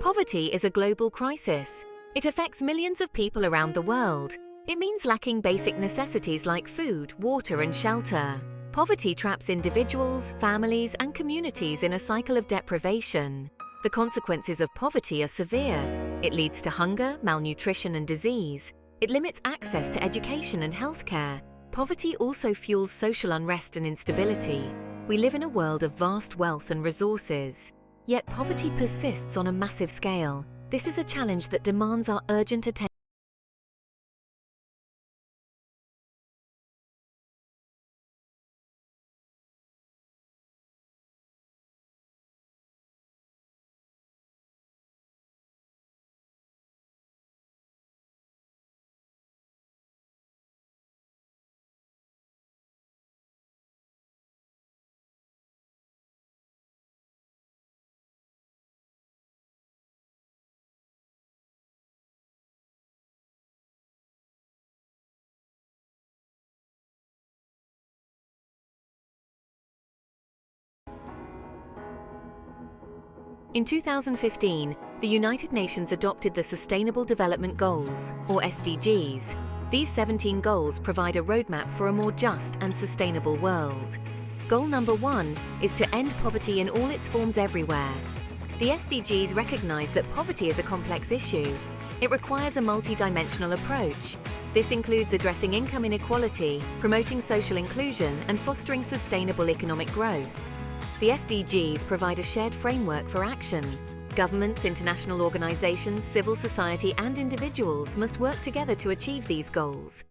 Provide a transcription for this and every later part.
Poverty is a global crisis. It affects millions of people around the world. It means lacking basic necessities like food, water, and shelter. Poverty traps individuals, families, and communities in a cycle of deprivation. The consequences of poverty are severe. It leads to hunger, malnutrition, and disease. It limits access to education and healthcare. Poverty also fuels social unrest and instability. We live in a world of vast wealth and resources. Yet poverty persists on a massive scale. This is a challenge that demands our urgent attention. In 2015, the United Nations adopted the Sustainable Development Goals, or SDGs. These 17 goals provide a roadmap for a more just and sustainable world. Goal number 1 is to end poverty in all its forms everywhere. The SDGs recognize that poverty is a complex issue. It requires a multi-dimensional approach. This includes addressing income inequality, promoting social inclusion, and fostering sustainable economic growth. The SDGs provide a shared framework for action. Governments, international organizations, civil society, and individuals must work together to achieve these goals.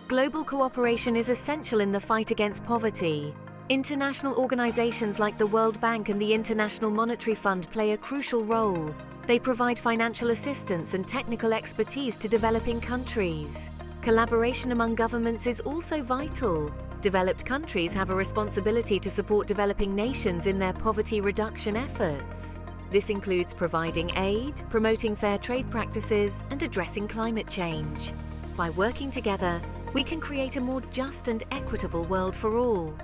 Global cooperation is essential in the fight against poverty. International organizations like the World Bank and the International Monetary Fund play a crucial role. They provide financial assistance and technical expertise to developing countries. Collaboration among governments is also vital. Developed countries have a responsibility to support developing nations in their poverty reduction efforts. This includes providing aid, promoting fair trade practices, and addressing climate change. By working together, we can create a more just and equitable world for all.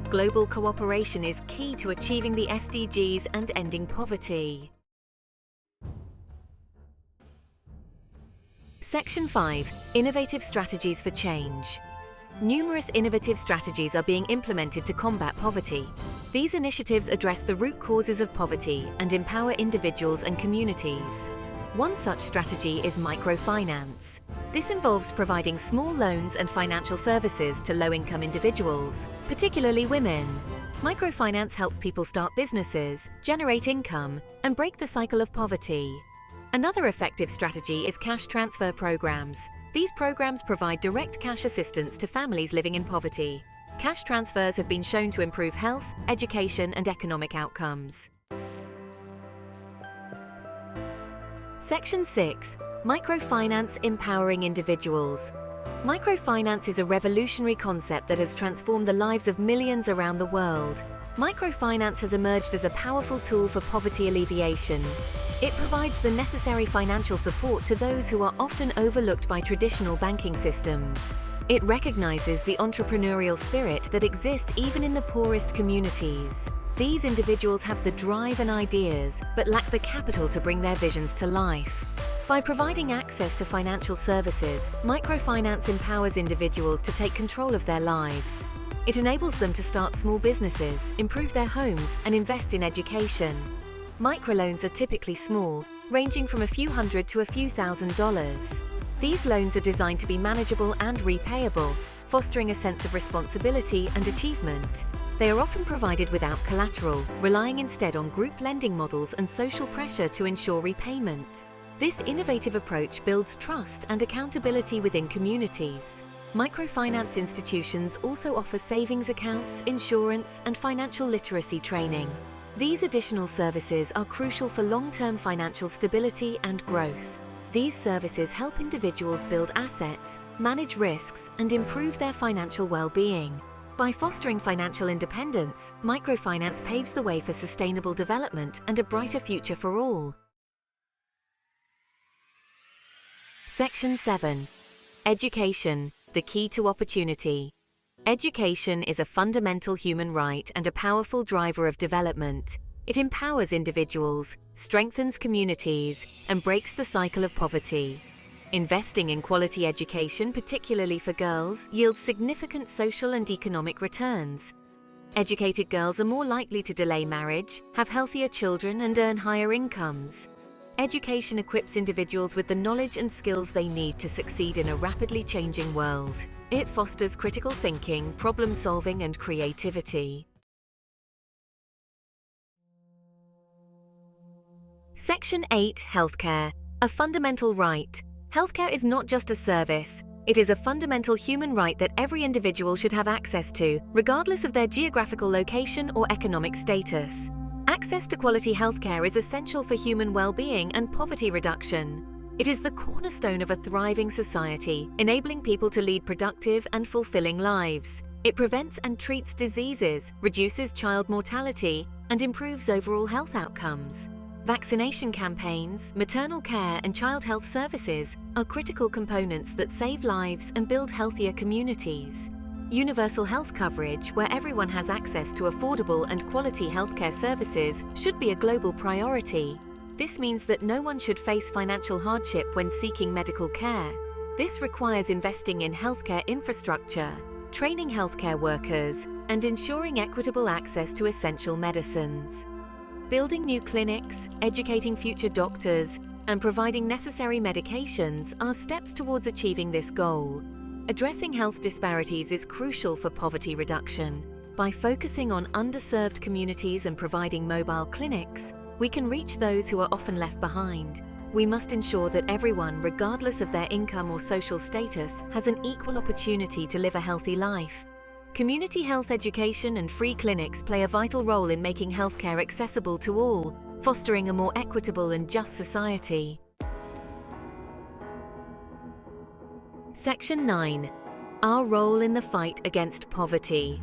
Global cooperation is key to achieving the SDGs and ending poverty. Section 5. Innovative Strategies for Change. Numerous innovative strategies are being implemented to combat poverty. These initiatives address the root causes of poverty and empower individuals and communities. One such strategy is microfinance. This involves providing small loans and financial services to low-income individuals, particularly women. Microfinance helps people start businesses, generate income, and break the cycle of poverty. Another effective strategy is cash transfer programs. These programs provide direct cash assistance to families living in poverty. Cash transfers have been shown to improve health, education, and economic outcomes. Section 6. Microfinance empowering individuals. Microfinance is a revolutionary concept that has transformed the lives of millions around the world. Microfinance has emerged as a powerful tool for poverty alleviation. It provides the necessary financial support to those who are often overlooked by traditional banking systems. It recognizes the entrepreneurial spirit that exists even in the poorest communities. These individuals have the drive and ideas, but lack the capital to bring their visions to life. By providing access to financial services, microfinance empowers individuals to take control of their lives. It enables them to start small businesses, improve their homes, and invest in education. Microloans are typically small, ranging from a few hundred to a few $1,000s. These loans are designed to be manageable and repayable, fostering a sense of responsibility and achievement. They are often provided without collateral, relying instead on group lending models and social pressure to ensure repayment. This innovative approach builds trust and accountability within communities. Microfinance institutions also offer savings accounts, insurance, and financial literacy training. These additional services are crucial for long-term financial stability and growth. These services help individuals build assets, manage risks, and improve their financial well-being. By fostering financial independence, microfinance paves the way for sustainable development and a brighter future for all. Section 7. Education, the key to opportunity. Education is a fundamental human right and a powerful driver of development. It empowers individuals, strengthens communities, and breaks the cycle of poverty. Investing in quality education, particularly for girls, yields significant social and economic returns. Educated girls are more likely to delay marriage, have healthier children, and earn higher incomes. Education equips individuals with the knowledge and skills they need to succeed in a rapidly changing world. It fosters critical thinking, problem-solving, and creativity. Section 8. Healthcare. A fundamental right. Healthcare is not just a service. It is a fundamental human right that every individual should have access to, regardless of their geographical location or economic status. Access to quality healthcare is essential for human well-being and poverty reduction. It is the cornerstone of a thriving society, enabling people to lead productive and fulfilling lives. It prevents and treats diseases, reduces child mortality, and improves overall health outcomes. Vaccination campaigns, maternal care, and child health services are critical components that save lives and build healthier communities. Universal health coverage, where everyone has access to affordable and quality healthcare services, should be a global priority. This means that no one should face financial hardship when seeking medical care. This requires investing in healthcare infrastructure, training healthcare workers, and ensuring equitable access to essential medicines. Building new clinics, educating future doctors, and providing necessary medications are steps towards achieving this goal. Addressing health disparities is crucial for poverty reduction. By focusing on underserved communities and providing mobile clinics, we can reach those who are often left behind. We must ensure that everyone, regardless of their income or social status, has an equal opportunity to live a healthy life. Community health education and free clinics play a vital role in making healthcare accessible to all, fostering a more equitable and just society. Section 9. Our role in the fight against poverty.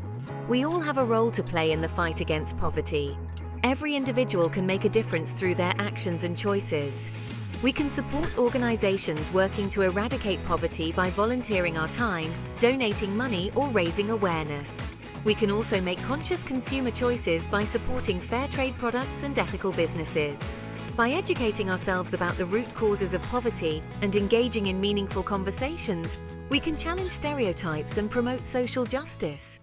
We all have a role to play in the fight against poverty. Every individual can make a difference through their actions and choices. We can support organizations working to eradicate poverty by volunteering our time, donating money, or raising awareness. We can also make conscious consumer choices by supporting fair trade products and ethical businesses. By educating ourselves about the root causes of poverty and engaging in meaningful conversations, we can challenge stereotypes and promote social justice.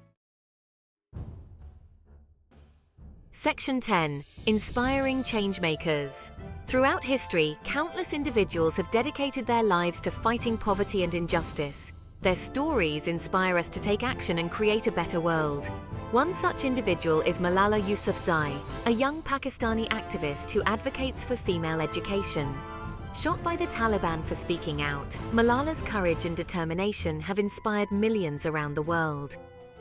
Section 10. Inspiring Changemakers. Throughout history, countless individuals have dedicated their lives to fighting poverty and injustice. Their stories inspire us to take action and create a better world. One such individual is Malala Yousafzai, a young Pakistani activist who advocates for female education. Shot by the Taliban for speaking out, Malala's courage and determination have inspired millions around the world.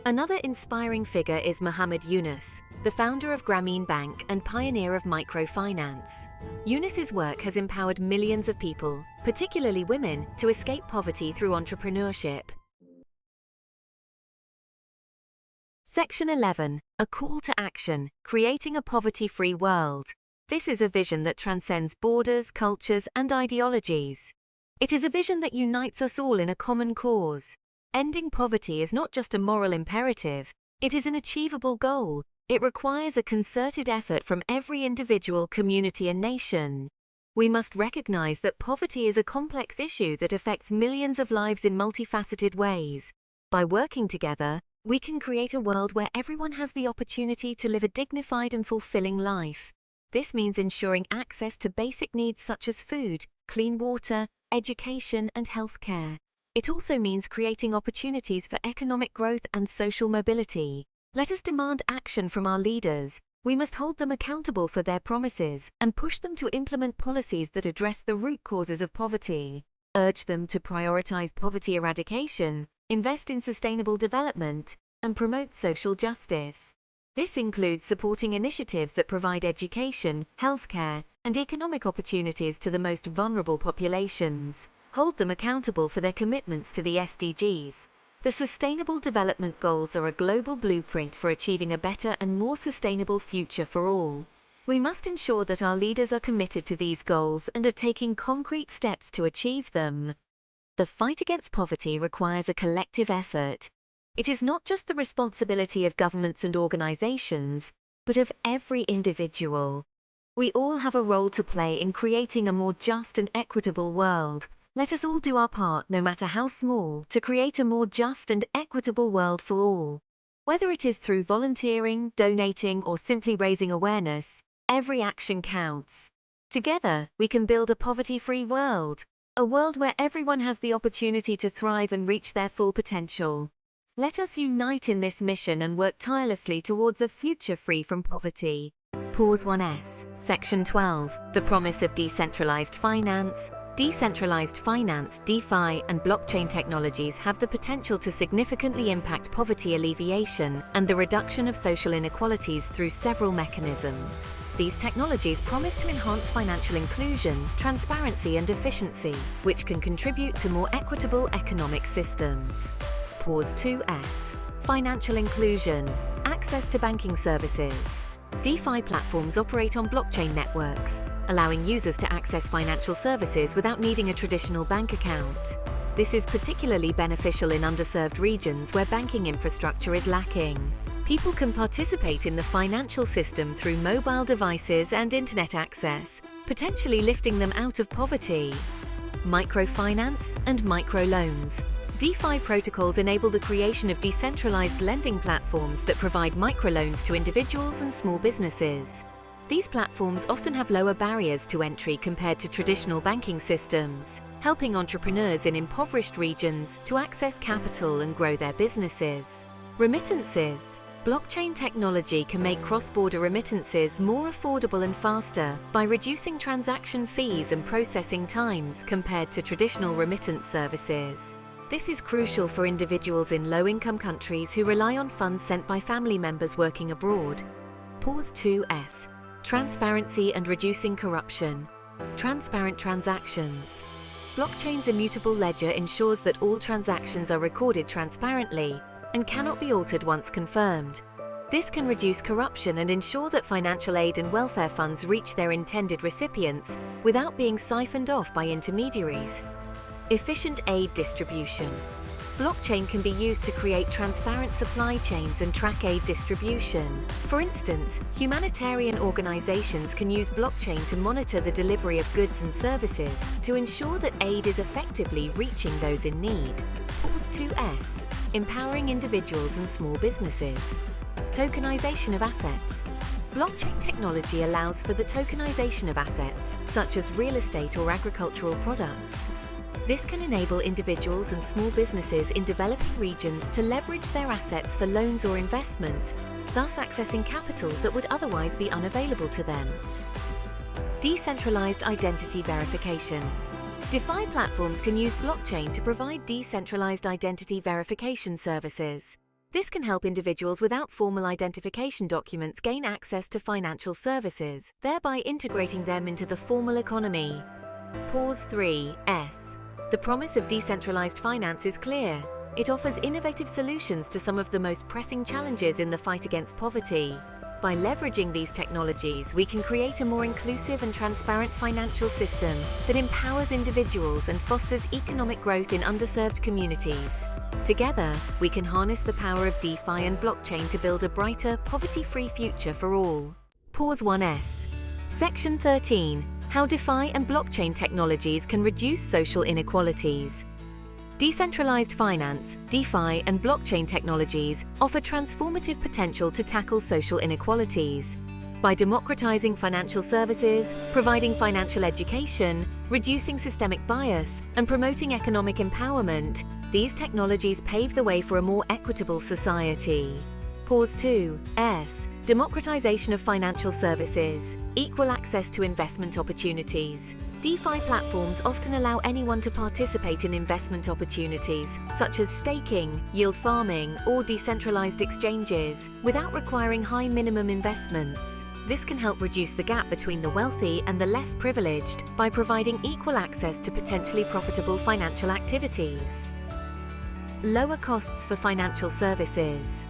Another inspiring figure is Muhammad Yunus, the founder of Grameen Bank and pioneer of microfinance. Yunus's work has empowered millions of people, particularly women, to escape poverty through entrepreneurship. Section 11. A call to action, creating a poverty-free world. This is a vision that transcends borders, cultures, and ideologies. It is a vision that unites us all in a common cause. Ending poverty is not just a moral imperative, it is an achievable goal. It requires a concerted effort from every individual, community, and nation. We must recognize that poverty is a complex issue that affects millions of lives in multifaceted ways. By working together, we can create a world where everyone has the opportunity to live a dignified and fulfilling life. This means ensuring access to basic needs such as food, clean water, education, and healthcare. It also means creating opportunities for economic growth and social mobility. Let us demand action from our leaders. We must hold them accountable for their promises and push them to implement policies that address the root causes of poverty. Urge them to prioritize poverty eradication, invest in sustainable development, and promote social justice. This includes supporting initiatives that provide education, healthcare, and economic opportunities to the most vulnerable populations. Hold them accountable for their commitments to the SDGs. The Sustainable Development Goals are a global blueprint for achieving a better and more sustainable future for all. We must ensure that our leaders are committed to these goals and are taking concrete steps to achieve them. The fight against poverty requires a collective effort. It is not just the responsibility of governments and organizations, but of every individual. We all have a role to play in creating a more just and equitable world. Let us all do our part, no matter how small, to create a more just and equitable world for all. Whether it is through volunteering, donating, or simply raising awareness, every action counts. Together, we can build a poverty-free world, a world where everyone has the opportunity to thrive and reach their full potential. Let us unite in this mission and work tirelessly towards a future free from poverty. Pause 1S. Section 12. The promise of decentralized finance. Decentralized finance, DeFi, and blockchain technologies have the potential to significantly impact poverty alleviation and the reduction of social inequalities through several mechanisms. These technologies promise to enhance financial inclusion, transparency, and efficiency, which can contribute to more equitable economic systems. Pause 2S. Financial inclusion. Access to banking services. DeFi platforms operate on blockchain networks, allowing users to access financial services without needing a traditional bank account. This is particularly beneficial in underserved regions where banking infrastructure is lacking. People can participate in the financial system through mobile devices and internet access, potentially lifting them out of poverty. Microfinance and microloans. DeFi protocols enable the creation of decentralized lending platforms that provide microloans to individuals and small businesses. These platforms often have lower barriers to entry compared to traditional banking systems, helping entrepreneurs in impoverished regions to access capital and grow their businesses. Remittances. Blockchain technology can make cross-border remittances more affordable and faster by reducing transaction fees and processing times compared to traditional remittance services. This is crucial for individuals in low-income countries who rely on funds sent by family members working abroad. Pause 2S. Transparency and reducing corruption. Transparent transactions. Blockchain's immutable ledger ensures that all transactions are recorded transparently and cannot be altered once confirmed. This can reduce corruption and ensure that financial aid and welfare funds reach their intended recipients without being siphoned off by intermediaries. Efficient aid distribution. Blockchain can be used to create transparent supply chains and track aid distribution. For instance, humanitarian organizations can use blockchain to monitor the delivery of goods and services to ensure that aid is effectively reaching those in need. Pause 2S. Empowering individuals and small businesses. Tokenization of assets. Blockchain technology allows for the tokenization of assets, such as real estate or agricultural products. This can enable individuals and small businesses in developing regions to leverage their assets for loans or investment, thus accessing capital that would otherwise be unavailable to them. Decentralized identity verification. DeFi platforms can use blockchain to provide decentralized identity verification services. This can help individuals without formal identification documents gain access to financial services, thereby integrating them into the formal economy. Pause 3S. The promise of decentralized finance is clear. It offers innovative solutions to some of the most pressing challenges in the fight against poverty. By leveraging these technologies, we can create a more inclusive and transparent financial system that empowers individuals and fosters economic growth in underserved communities. Together, we can harness the power of DeFi and blockchain to build a brighter, poverty-free future for all. Pause 1S. Section 13. How DeFi and blockchain technologies can reduce social inequalities. Decentralized finance, DeFi, and blockchain technologies offer transformative potential to tackle social inequalities. By democratizing financial services, providing financial education, reducing systemic bias, and promoting economic empowerment, these technologies pave the way for a more equitable society. Pause 2S. Democratization of financial services. Equal access to investment opportunities. DeFi platforms often allow anyone to participate in investment opportunities, such as staking, yield farming, or decentralized exchanges, without requiring high minimum investments. This can help reduce the gap between the wealthy and the less privileged by providing equal access to potentially profitable financial activities. Lower costs for financial services.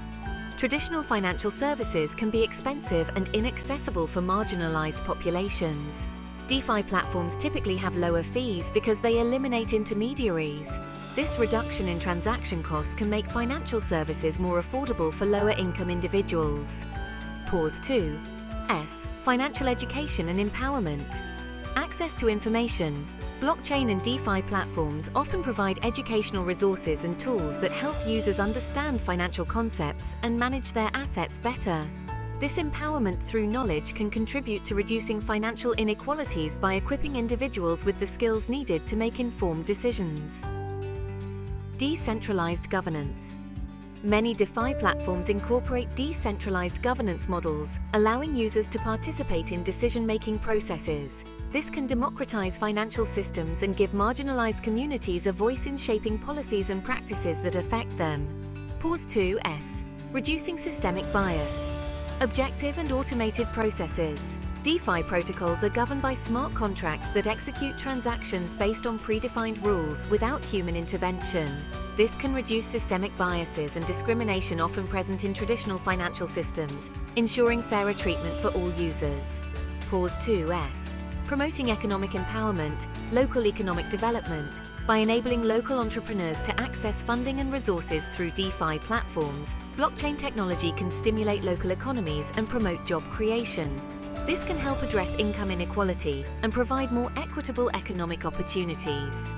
Traditional financial services can be expensive and inaccessible for marginalized populations. DeFi platforms typically have lower fees because they eliminate intermediaries. This reduction in transaction costs can make financial services more affordable for lower-income individuals. Pause 2. S. Financial education and empowerment. Access to information. Blockchain and DeFi platforms often provide educational resources and tools that help users understand financial concepts and manage their assets better. This empowerment through knowledge can contribute to reducing financial inequalities by equipping individuals with the skills needed to make informed decisions. Decentralized governance. Many DeFi platforms incorporate decentralized governance models, allowing users to participate in decision-making processes. This can democratize financial systems and give marginalized communities a voice in shaping policies and practices that affect them. Pause 2S. Reducing systemic bias. Objective and automated processes. DeFi protocols are governed by smart contracts that execute transactions based on predefined rules without human intervention. This can reduce systemic biases and discrimination often present in traditional financial systems, ensuring fairer treatment for all users. Pause 2S. Promoting economic empowerment, local economic development. By enabling local entrepreneurs to access funding and resources through DeFi platforms, blockchain technology can stimulate local economies and promote job creation. This can help address income inequality and provide more equitable economic opportunities.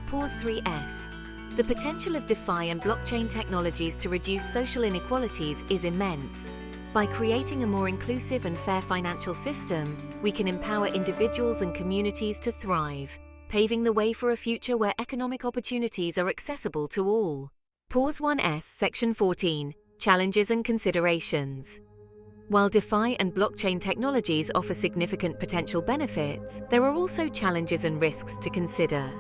Pause 3S. The potential of DeFi and blockchain technologies to reduce social inequalities is immense. By creating a more inclusive and fair financial system, we can empower individuals and communities to thrive, paving the way for a future where economic opportunities are accessible to all. Pause 1S, Section 14, Challenges and Considerations. While DeFi and blockchain technologies offer significant potential benefits, there are also challenges and risks to consider.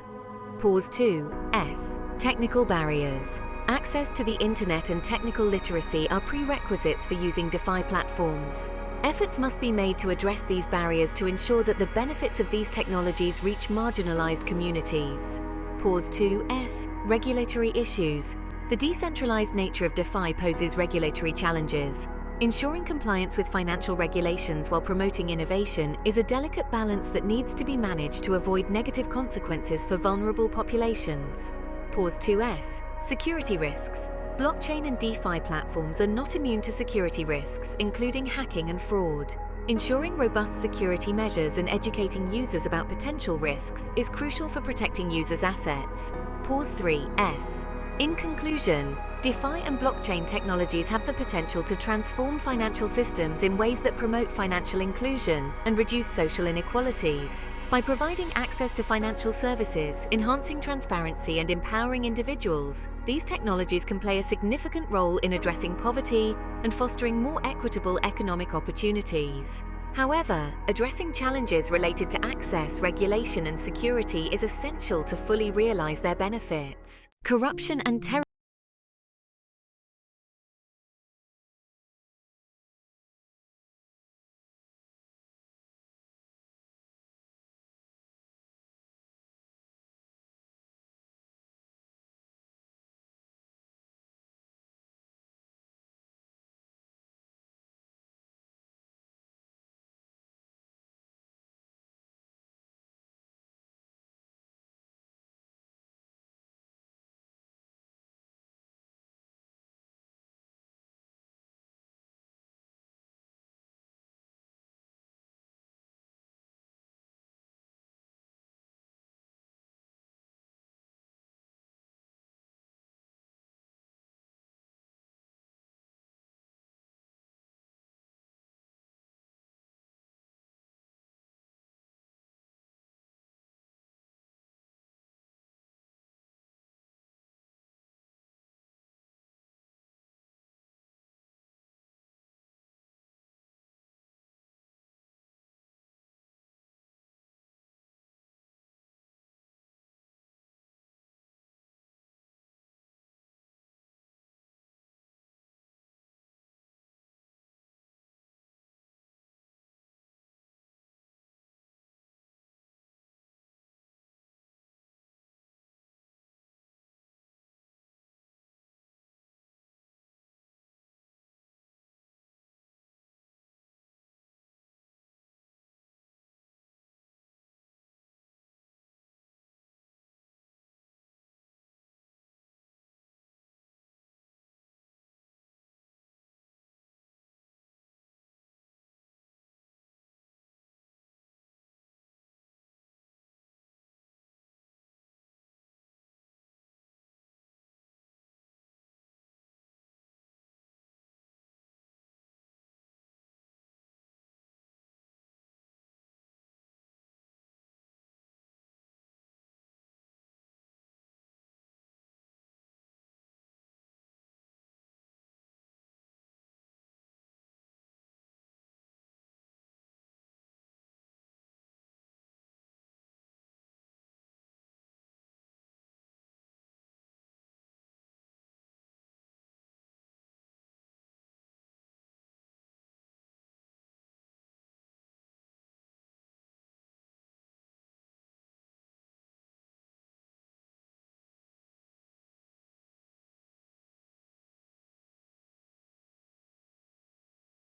Pause 2S. Technical barriers. Access to the internet and technical literacy are prerequisites for using DeFi platforms. Efforts must be made to address these barriers to ensure that the benefits of these technologies reach marginalized communities. Pause 2S. Regulatory issues. The decentralized nature of DeFi poses regulatory challenges. Ensuring compliance with financial regulations while promoting innovation is a delicate balance that needs to be managed to avoid negative consequences for vulnerable populations. Pause 2S. Security risks. Blockchain and DeFi platforms are not immune to security risks, including hacking and fraud. Ensuring robust security measures and educating users about potential risks is crucial for protecting users' assets. Pause 3S. In conclusion, DeFi and blockchain technologies have the potential to transform financial systems in ways that promote financial inclusion and reduce social inequalities. By providing access to financial services, enhancing transparency, and empowering individuals, these technologies can play a significant role in addressing poverty and fostering more equitable economic opportunities. However, addressing challenges related to access, regulation, and security is essential to fully realize their benefits. Corruption and terrorism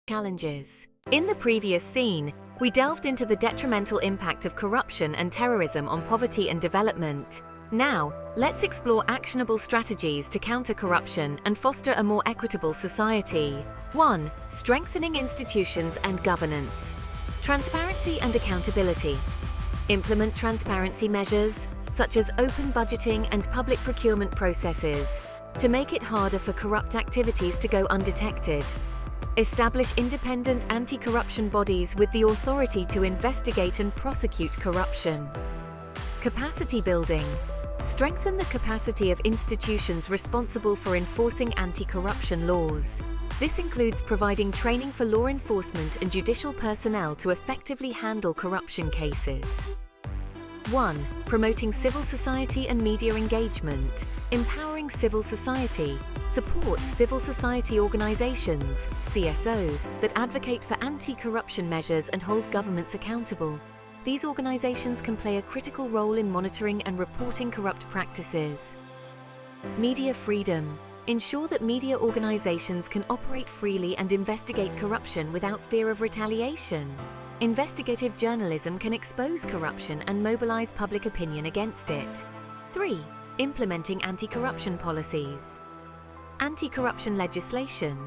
challenges. In the previous scene, we delved into the detrimental impact of corruption and terrorism on poverty and development. Now, let's explore actionable strategies to counter corruption and foster a more equitable society. 1. Strengthening institutions and governance. Transparency and accountability. Implement transparency measures, such as open budgeting and public procurement processes, to make it harder for corrupt activities to go undetected. Establish independent anti-corruption bodies with the authority to investigate and prosecute corruption. Capacity building. Strengthen the capacity of institutions responsible for enforcing anti-corruption laws. This includes providing training for law enforcement and judicial personnel to effectively handle corruption cases. 1. Promoting civil society and media engagement. Empowering civil society. Support civil society organizations, CSOs, that advocate for anti-corruption measures and hold governments accountable. These organizations can play a critical role in monitoring and reporting corrupt practices. Media freedom. Ensure that media organizations can operate freely and investigate corruption without fear of retaliation. Investigative journalism can expose corruption and mobilize public opinion against it. 3. Implementing anti-corruption policies. Anti-corruption legislation.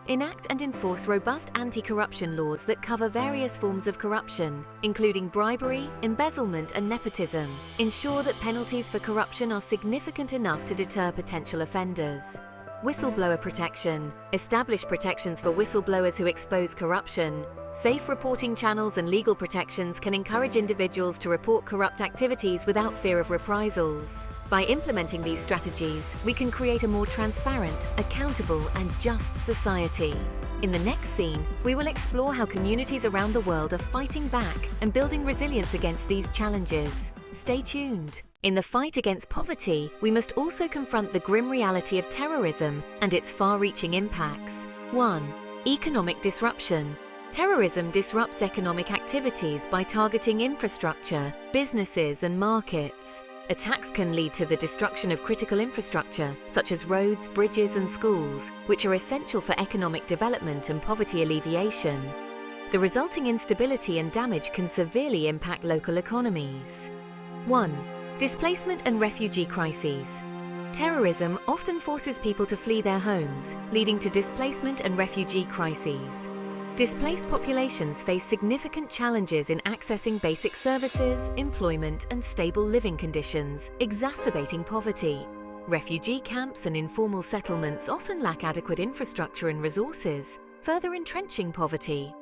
Enact and enforce robust anti-corruption laws that cover various forms of corruption, including bribery, embezzlement, and nepotism. Ensure that penalties for corruption are significant enough to deter potential offenders. Whistleblower protection. Establish protections for whistleblowers who expose corruption. Safe reporting channels and legal protections can encourage individuals to report corrupt activities without fear of reprisals. By implementing these strategies, we can create a more transparent, accountable, and just society. In the next scene, we will explore how communities around the world are fighting back and building resilience against these challenges. Stay tuned. In the fight against poverty, we must also confront the grim reality of terrorism and its far-reaching impacts. 1. Economic disruption. Terrorism disrupts economic activities by targeting infrastructure, businesses, and markets. Attacks can lead to the destruction of critical infrastructure, such as roads, bridges, and schools, which are essential for economic development and poverty alleviation. The resulting instability and damage can severely impact local economies. 1. Displacement and refugee crises. Terrorism often forces people to flee their homes, leading to displacement and refugee crises. Displaced populations face significant challenges in accessing basic services, employment, and stable living conditions, exacerbating poverty. Refugee camps and informal settlements often lack adequate infrastructure and resources, further entrenching poverty.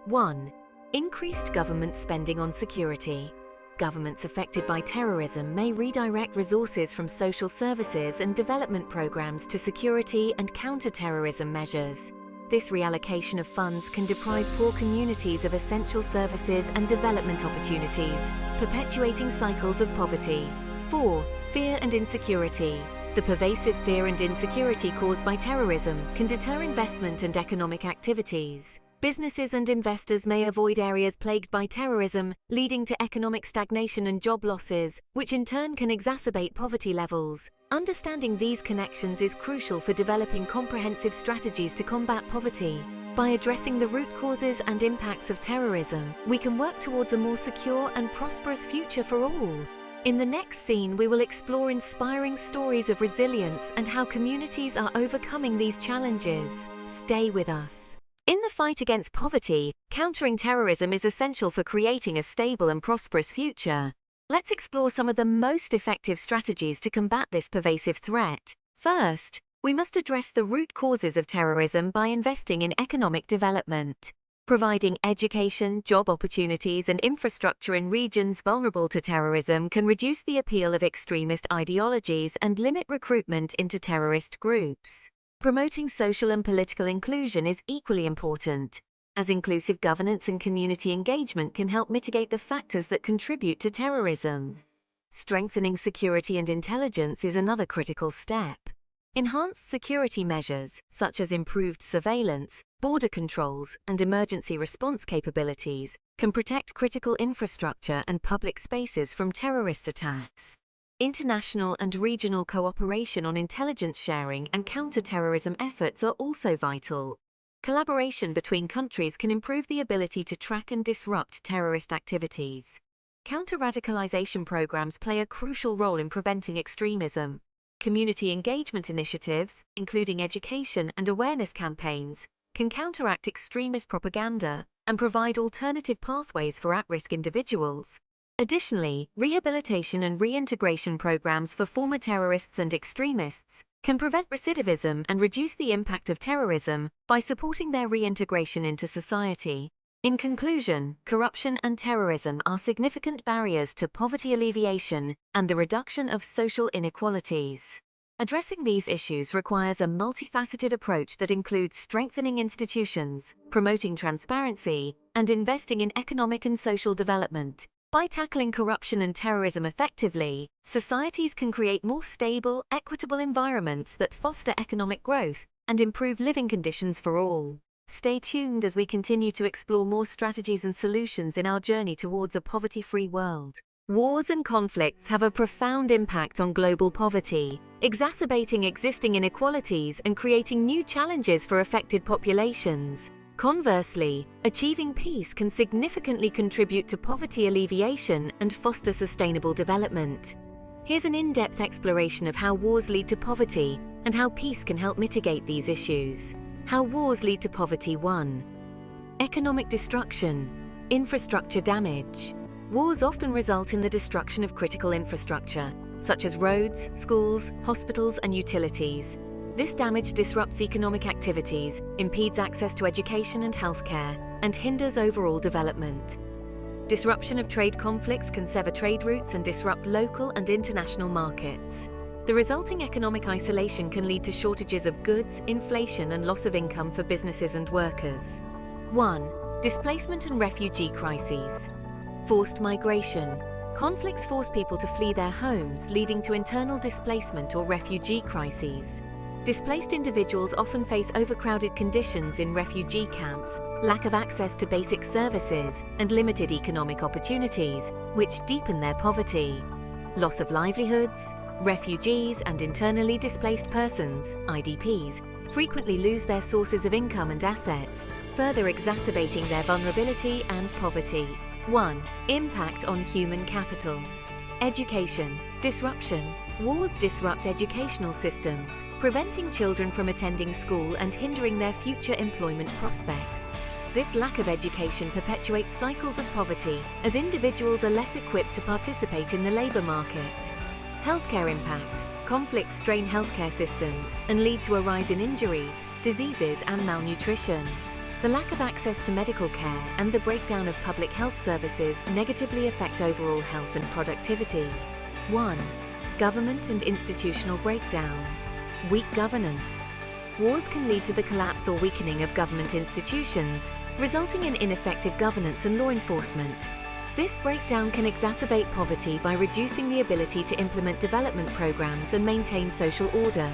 1. Increased government spending on security. Governments affected by terrorism may redirect resources from social services and development programs to security and counter-terrorism measures. This reallocation of funds can deprive poor communities of essential services and development opportunities, perpetuating cycles of poverty. 4. Fear and insecurity. The pervasive fear and insecurity caused by terrorism can deter investment and economic activities. Businesses and investors may avoid areas plagued by terrorism, leading to economic stagnation and job losses, which in turn can exacerbate poverty levels. Understanding these connections is crucial for developing comprehensive strategies to combat poverty. By addressing the root causes and impacts of terrorism, we can work towards a more secure and prosperous future for all. In the next scene, we will explore inspiring stories of resilience and how communities are overcoming these challenges. Stay with us. In the fight against poverty, countering terrorism is essential for creating a stable and prosperous future. Let's explore some of the most effective strategies to combat this pervasive threat. First, we must address the root causes of terrorism by investing in economic development. Providing education, job opportunities, and infrastructure in regions vulnerable to terrorism can reduce the appeal of extremist ideologies and limit recruitment into terrorist groups. Promoting social and political inclusion is equally important, as inclusive governance and community engagement can help mitigate the factors that contribute to terrorism. Strengthening security and intelligence is another critical step. Enhanced security measures, such as improved surveillance, border controls, and emergency response capabilities, can protect critical infrastructure and public spaces from terrorist attacks. International and regional cooperation on intelligence sharing and counter-terrorism efforts are also vital. Collaboration between countries can improve the ability to track and disrupt terrorist activities. Counter-radicalization programs play a crucial role in preventing extremism. Community engagement initiatives, including education and awareness campaigns, can counteract extremist propaganda and provide alternative pathways for at-risk individuals. Additionally, rehabilitation and reintegration programs for former terrorists and extremists can prevent recidivism and reduce the impact of terrorism by supporting their reintegration into society. In conclusion, corruption and terrorism are significant barriers to poverty alleviation and the reduction of social inequalities. Addressing these issues requires a multifaceted approach that includes strengthening institutions, promoting transparency, and investing in economic and social development. By tackling corruption and terrorism effectively, societies can create more stable, equitable environments that foster economic growth and improve living conditions for all. Stay tuned as we continue to explore more strategies and solutions in our journey towards a poverty-free world. Wars and conflicts have a profound impact on global poverty, exacerbating existing inequalities and creating new challenges for affected populations. Conversely, achieving peace can significantly contribute to poverty alleviation and foster sustainable development. Here's an in-depth exploration of how wars lead to poverty and how peace can help mitigate these issues. How wars lead to poverty. 1. Economic destruction. Infrastructure damage. Wars often result in the destruction of critical infrastructure, such as roads, schools, hospitals, and utilities. This damage disrupts economic activities, impedes access to education and healthcare, and hinders overall development. Disruption of trade conflicts can sever trade routes and disrupt local and international markets. The resulting economic isolation can lead to shortages of goods, inflation, and loss of income for businesses and workers. 1. Displacement and refugee crises. Forced migration. Conflicts force people to flee their homes, leading to internal displacement or refugee crises. Displaced individuals often face overcrowded conditions in refugee camps, lack of access to basic services, and limited economic opportunities, which deepen their poverty. Loss of livelihoods. Refugees and internally displaced persons, IDPs, frequently lose their sources of income and assets, further exacerbating their vulnerability and poverty. 1. Impact on human capital. Education. Disruption. Wars disrupt educational systems, preventing children from attending school and hindering their future employment prospects. This lack of education perpetuates cycles of poverty, as individuals are less equipped to participate in the labour market. Healthcare impact. Conflicts strain healthcare systems and lead to a rise in injuries, diseases, and malnutrition. The lack of access to medical care and the breakdown of public health services negatively affect overall health and productivity. 1. Government and institutional breakdown. Weak governance. Wars can lead to the collapse or weakening of government institutions, resulting in ineffective governance and law enforcement. This breakdown can exacerbate poverty by reducing the ability to implement development programs and maintain social order.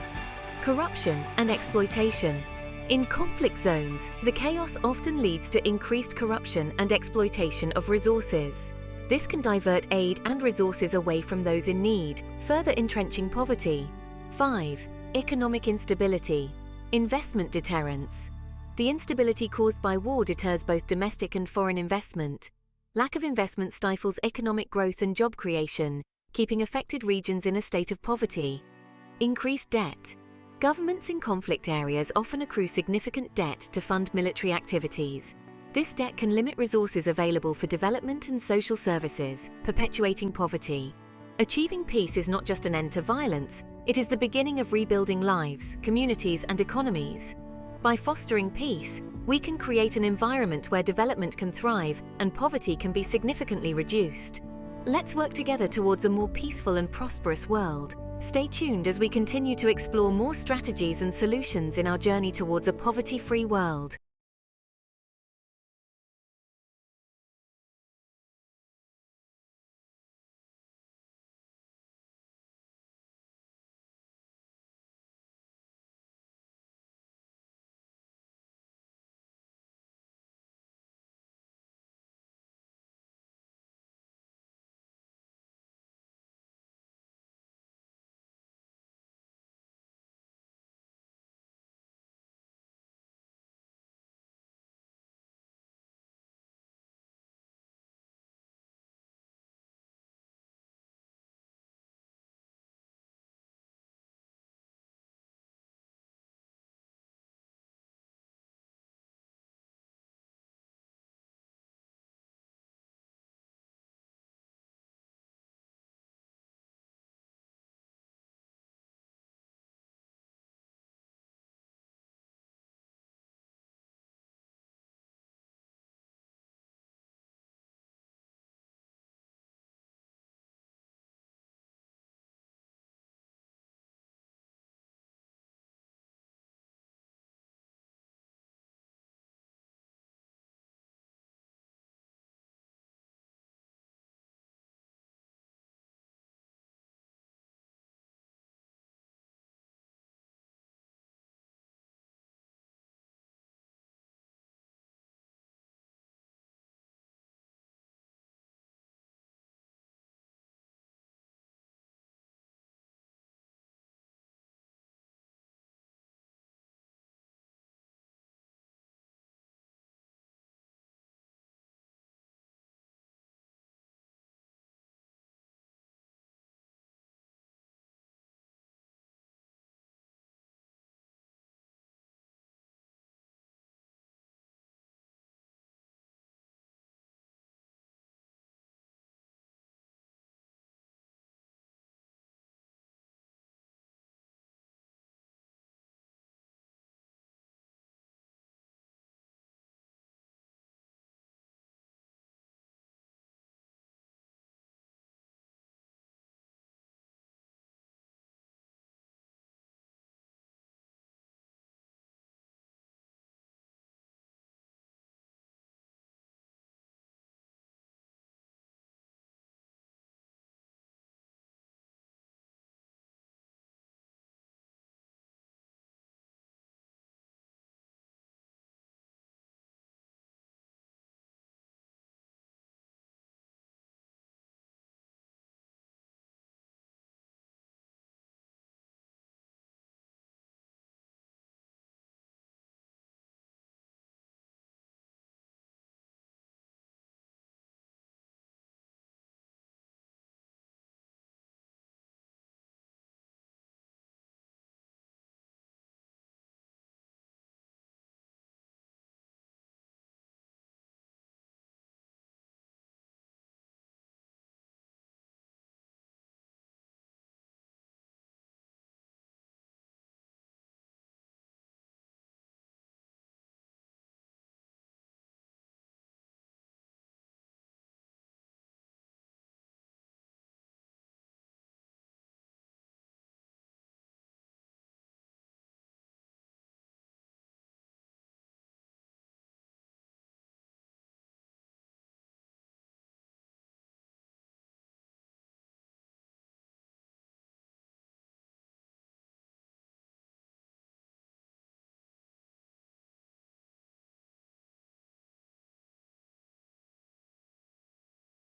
Corruption and exploitation. In conflict zones, the chaos often leads to increased corruption and exploitation of resources. This can divert aid and resources away from those in need, further entrenching poverty. 5. Economic instability. Investment deterrence. The instability caused by war deters both domestic and foreign investment. Lack of investment stifles economic growth and job creation, keeping affected regions in a state of poverty. Increased debt. Governments in conflict areas often accrue significant debt to fund military activities. This debt can limit resources available for development and social services, perpetuating poverty. Achieving peace is not just an end to violence, it is the beginning of rebuilding lives, communities, and economies. By fostering peace, we can create an environment where development can thrive and poverty can be significantly reduced. Let's work together towards a more peaceful and prosperous world. Stay tuned as we continue to explore more strategies and solutions in our journey towards a poverty-free world.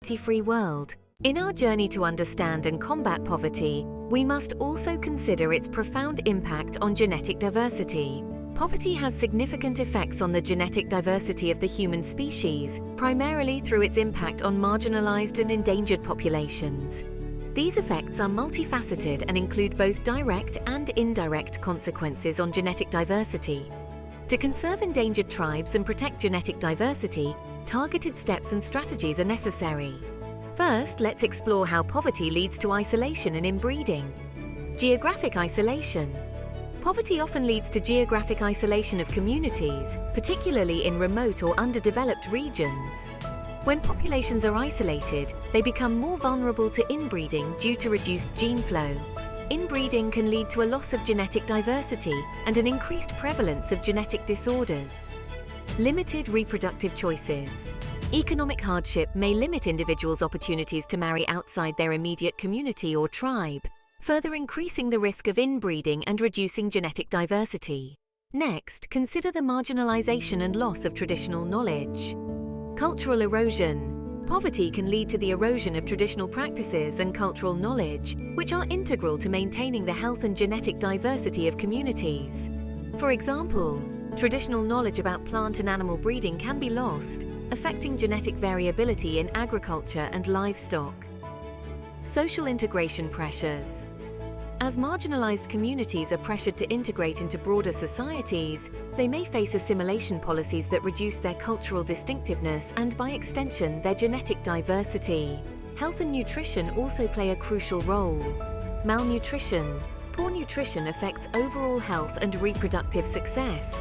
poverty-free world. In our journey to understand and combat poverty, we must also consider its profound impact on genetic diversity. Poverty has significant effects on the genetic diversity of the human species, primarily through its impact on marginalized and endangered populations. These effects are multifaceted and include both direct and indirect consequences on genetic diversity. To conserve endangered tribes and protect genetic diversity, targeted steps and strategies are necessary. First, let's explore how poverty leads to isolation and inbreeding. Geographic isolation. Poverty often leads to geographic isolation of communities, particularly in remote or underdeveloped regions. When populations are isolated, they become more vulnerable to inbreeding due to reduced gene flow. Inbreeding can lead to a loss of genetic diversity and an increased prevalence of genetic disorders. Limited reproductive choices. Economic hardship may limit individuals' opportunities to marry outside their immediate community or tribe, further increasing the risk of inbreeding and reducing genetic diversity. Next, consider the marginalization and loss of traditional knowledge. Cultural erosion. Poverty can lead to the erosion of traditional practices and cultural knowledge, which are integral to maintaining the health and genetic diversity of communities. For example, traditional knowledge about plant and animal breeding can be lost, affecting genetic variability in agriculture and livestock. Social integration pressures. As marginalized communities are pressured to integrate into broader societies, they may face assimilation policies that reduce their cultural distinctiveness and, by extension, their genetic diversity. Health and nutrition also play a crucial role. Malnutrition. Poor nutrition affects overall health and reproductive success.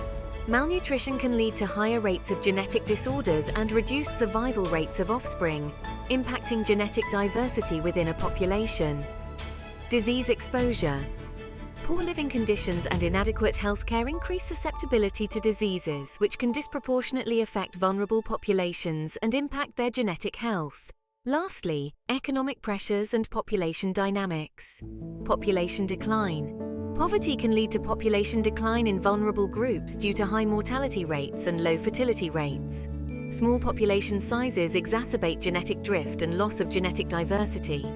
Malnutrition can lead to higher rates of genetic disorders and reduced survival rates of offspring, impacting genetic diversity within a population. Disease exposure. Poor living conditions and inadequate healthcare increase susceptibility to diseases, which can disproportionately affect vulnerable populations and impact their genetic health. Lastly, economic pressures and population dynamics. Population decline. Poverty can lead to population decline in vulnerable groups due to high mortality rates and low fertility rates. Small population sizes exacerbate genetic drift and loss of genetic diversity.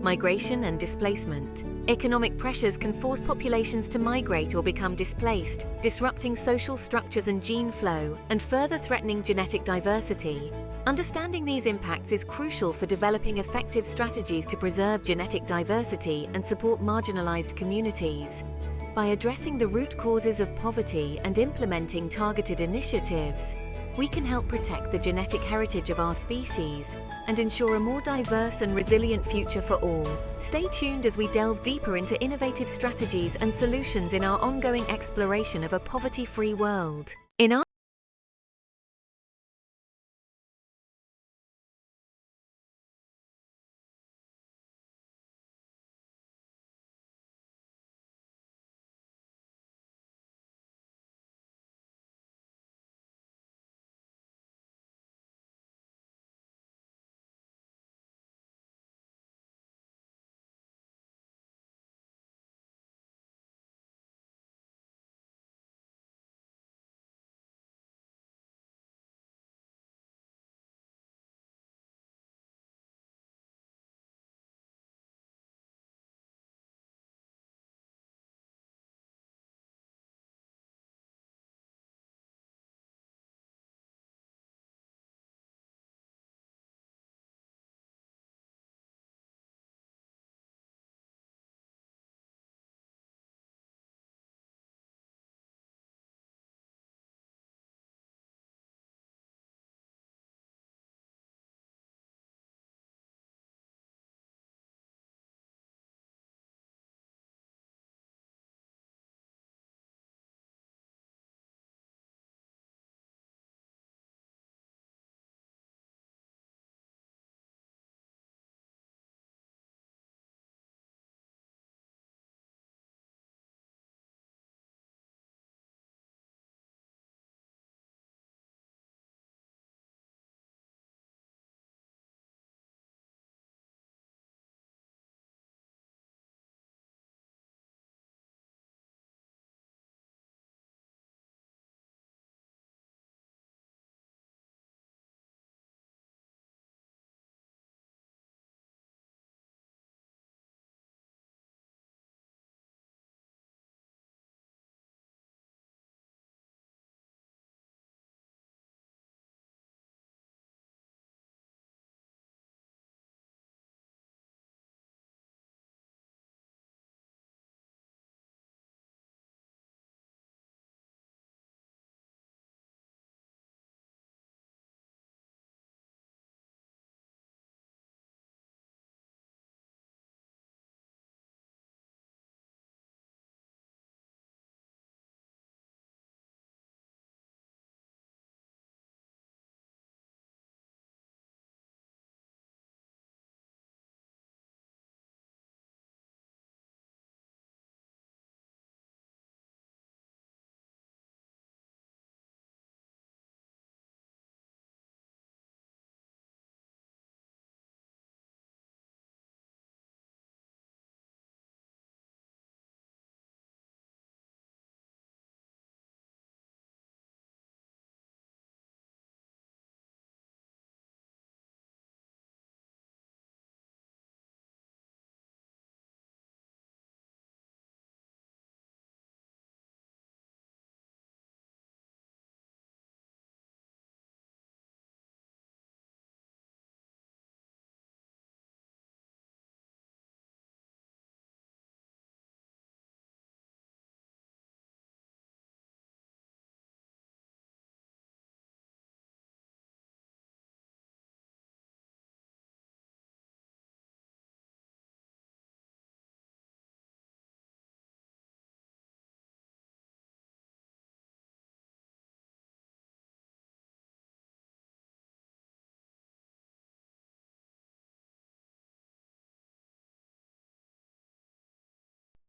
Migration and displacement. Economic pressures can force populations to migrate or become displaced, disrupting social structures and gene flow, and further threatening genetic diversity. Understanding these impacts is crucial for developing effective strategies to preserve genetic diversity and support marginalized communities. By addressing the root causes of poverty and implementing targeted initiatives, we can help protect the genetic heritage of our species and ensure a more diverse and resilient future for all. Stay tuned as we delve deeper into innovative strategies and solutions in our ongoing exploration of a poverty-free world. In our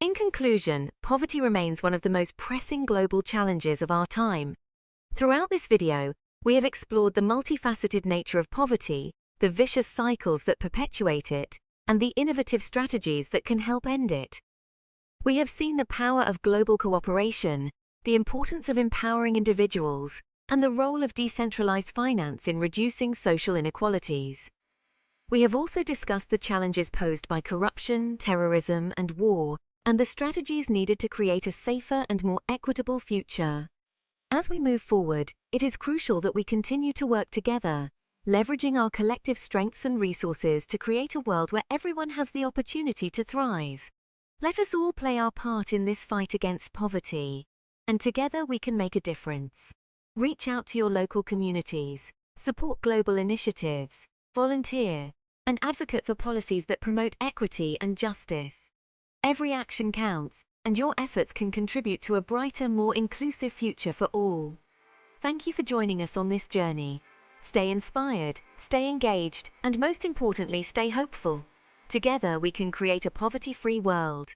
In conclusion, poverty remains one of the most pressing global challenges of our time. Throughout this video, we have explored the multifaceted nature of poverty, the vicious cycles that perpetuate it, and the innovative strategies that can help end it. We have seen the power of global cooperation, the importance of empowering individuals, and the role of decentralized finance in reducing social inequalities. We have also discussed the challenges posed by corruption, terrorism, and war, and the strategies needed to create a safer and more equitable future. As we move forward, it is crucial that we continue to work together, leveraging our collective strengths and resources to create a world where everyone has the opportunity to thrive. Let us all play our part in this fight against poverty, and together we can make a difference. Reach out to your local communities, support global initiatives, volunteer, and advocate for policies that promote equity and justice. Every action counts, and your efforts can contribute to a brighter, more inclusive future for all. Thank you for joining us on this journey. Stay inspired, stay engaged, and most importantly, stay hopeful. Together we can create a poverty-free world.